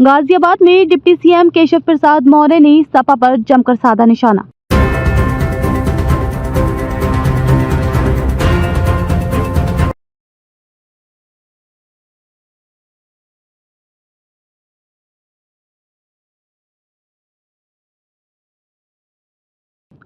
गाजियाबाद में deputy CM Keshav Prasad Maurya ने सपा पर जमकर साधा निशाना।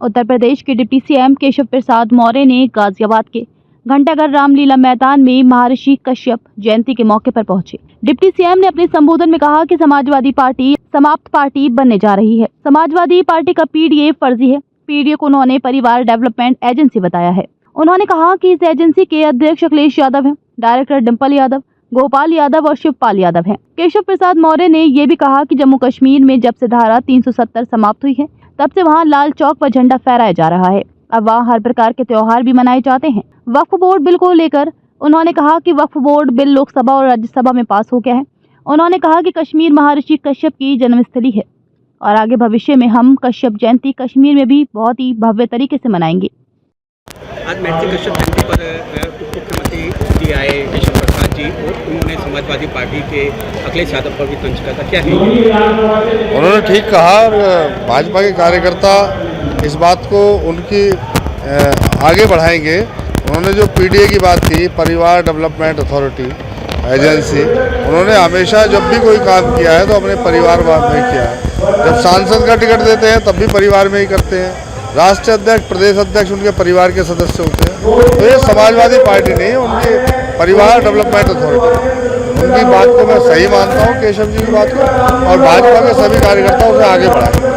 उत्तर प्रदेश के डिप्टी सीएम केशव प्रसाद मौर्य ने गाजियाबाद के घंटाघर रामलीला मैदान में महर्षि कश्यप जयंती के मौके पर पहुंचे। डिप्टी सीएम ने अपने संबोधन में कहा कि समाजवादी पार्टी समाप्त पार्टी बनने जा रही है। समाजवादी पार्टी का पीडीए फर्जी है। पीडीए को उन्होंने परिवार डेवलपमेंट एजेंसी बताया है। उन्होंने कहा कि इस एजेंसी के अध्यक्ष अखिलेश यादव हैं, डायरेक्टर डिम्पल यादव, गोपाल यादव और शिवपाल यादव हैं। केशव प्रसाद मौर्य ने ये भी कहा कि जम्मू कश्मीर में जब से धारा 370 समाप्त हुई है, तब से वहां लाल चौक पर झंडा फहराया जा रहा है। अब वहाँ हर प्रकार के त्योहार भी मनाए जाते हैं। वक्फ बोर्ड बिल को लेकर उन्होंने कहा कि वक्फ बोर्ड बिल लोकसभा और राज्यसभा में पास हो गया है। उन्होंने कहा कि कश्मीर महर्षि कश्यप की जन्मस्थली है और आगे भविष्य में हम कश्यप जयंती कश्मीर में भी बहुत ही भव्य तरीके से मनाएंगे। आज महर्षि कश्यप जयंती पर उप मुख्यमंत्री जी आए केशव प्रसाद जी, और उन्होंने समाजवादी पार्टी के अखिलेश यादव पर भी तंज करा था। क्या है उन्होंने ठीक कहा, और भाजपा के कार्यकर्ता इस बात को उनकी आगे बढ़ाएंगे। उन्होंने जो पीडीए की बात की, परिवार डेवलपमेंट अथॉरिटी एजेंसी, उन्होंने हमेशा जब भी कोई काम किया है तो अपने परिवार में किया है। जब सांसद का टिकट देते हैं तब भी परिवार में ही करते हैं। राष्ट्रीय अध्यक्ष, प्रदेश अध्यक्ष उनके परिवार के सदस्य होते हैं। तो ये समाजवादी पार्टी नहीं है, उनकी परिवार डेवलपमेंट अथॉरिटी। उनकी बात को मैं सही मानता हूँ, केशव जी की बात को, और भाजपा के सभी कार्यकर्ता उसे आगे बढ़ाएंगे।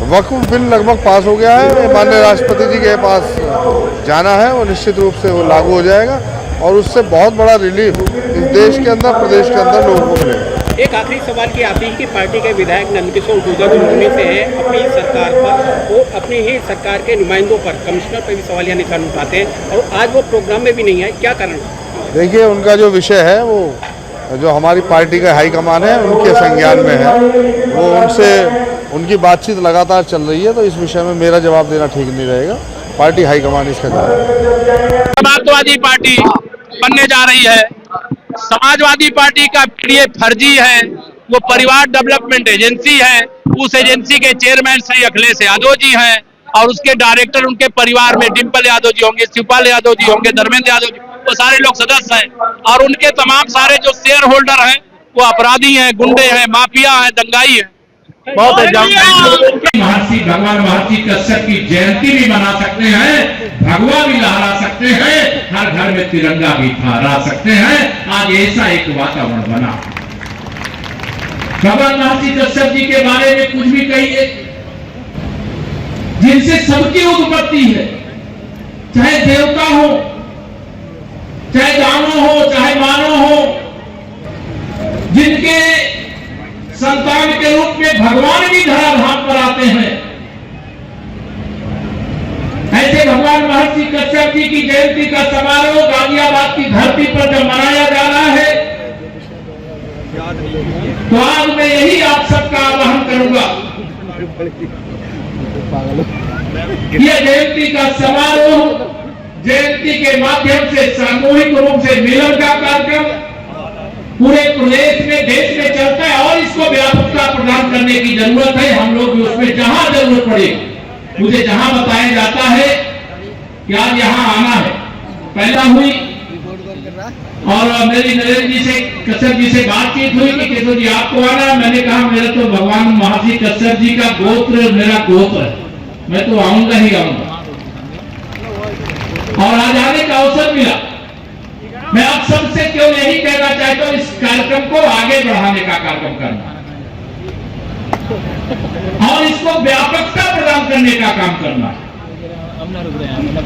वक्फ बिल लगभग पास हो गया है, माननीय राष्ट्रपति जी के पास जाना है, वो निश्चित रूप से वो लागू हो जाएगा और उससे बहुत बड़ा रिलीफ इस देश के अंदर, प्रदेश के अंदर लोगों को मिलेगा। एक आखिरी सवाल की आप ही की पार्टी के विधायक नंदकिशोर दूजा जो मुंबई से है, अपनी सरकार पर, वो अपनी ही सरकार के नुमाइंदों पर, कमिश्नर पर भी सवालिया निशान उठाते हैं और आज वो प्रोग्राम में भी नहीं है। क्या कारण? देखिए, उनका जो विषय है वो जो हमारी पार्टी का हाईकमान है उनके संज्ञान में है, वो उनसे उनकी बातचीत लगातार चल रही है, तो इस विषय में मेरा जवाब देना ठीक नहीं रहेगा। पार्टी हाईकमान इसका जवाब। समाजवादी पार्टी बनने जा रही है। समाजवादी पार्टी का पीडीए फर्जी है, वो परिवार डेवलपमेंट एजेंसी है। उस एजेंसी के चेयरमैन श्री अखिलेश यादव जी हैं और उसके डायरेक्टर उनके परिवार में डिम्पल यादव जी होंगे, शिवपाल यादव जी होंगे, धर्मेंद्र यादव जी, वो सारे लोग सदस्य हैं। और उनके तमाम सारे जो शेयर होल्डर हैं वो अपराधी हैं, गुंडे हैं, माफिया हैं, दंगाई हैं। बहुत महर्षि भगवान महर्षि कश्यप की जयंती भी मना सकते हैं, भगवा भी लहरा सकते हैं, हर घर में तिरंगा भी फहरा सकते हैं। आज ऐसा एक वातावरण बना। भगवान महर्षि कश्यप जी के बारे में कुछ भी कहिए, जिनसे सबकी उत्पत्ति है, चाहे देवता हो, चाहे दानव हो, चाहे मानव हो, जिनके संतान के रूप में भगवान भी धराधाम पर आते हैं, ऐसे भगवान महर्षि कश्यप जी की जयंती का समारोह गाजियाबाद की धरती पर जब मनाया जा रहा है, तो आज मैं यही आप सबका आह्वान करूंगा, यह जयंती का समारोह जयंती के माध्यम से सामूहिक रूप से मिलन का कार्यक्रम पूरे प्रदेश में, देश में चलता है और इसको व्यापकता प्रदान करने की जरूरत है। हम लोग भी उसमें जहां जरूरत पड़े, मुझे जहां बताया जाता है कि आज यहां आना है, पहला हुई और मेरी नरेंद्र जी से, कश्यप जी से बातचीत हुई कि केशव जी आपको आना है। मैंने कहा मेरा तो भगवान महर्षि कश्यप जी का गोत्र मेरा गोत्र है, मैं तो आऊंगा ही आऊंगा, और आज आने का अवसर मिला। मैं आप सबसे क्यों यही कहना चाहता हूं, इस कार्यक्रम को आगे बढ़ाने का कार्यक्रम करना और इसको व्यापकता प्रदान करने का काम करना।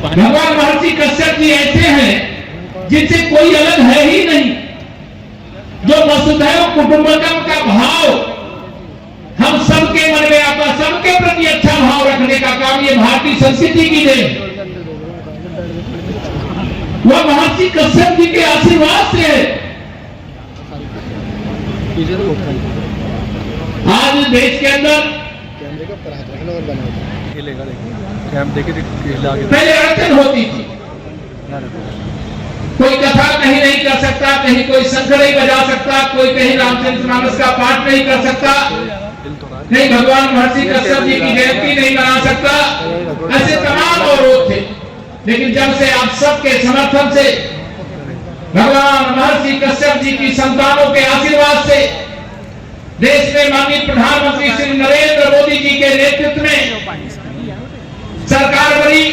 भगवान महर्षि कश्यप जी ऐसे हैं जिनसे कोई अलग है ही नहीं, जो वसुधैव कुटुंबकम का भाव हम सबके मन में आता, सबके प्रति अच्छा भाव रखने का काम ये भारतीय संस्कृति की देन, वह महर्षि कश्यप जी के आशीर्वाद से आज देश के अंदर पहले अड़चन होती थी, कोई कथा कहीं नहीं कर सकता, कहीं कोई शंख नहीं बजा सकता, कोई कहीं रामचरितमानस का पाठ नहीं कर सकता, नहीं भगवान महर्षि कश्यप जी की जयंती नहीं मना सकता। ऐसे तमाम अवरोध थे, लेकिन जब से आप सबके समर्थन से, भगवान महर्षि कश्यप जी की संतानों के आशीर्वाद से, देश में माननीय प्रधानमंत्री श्री नरेंद्र मोदी जी के नेतृत्व में सरकार बनी,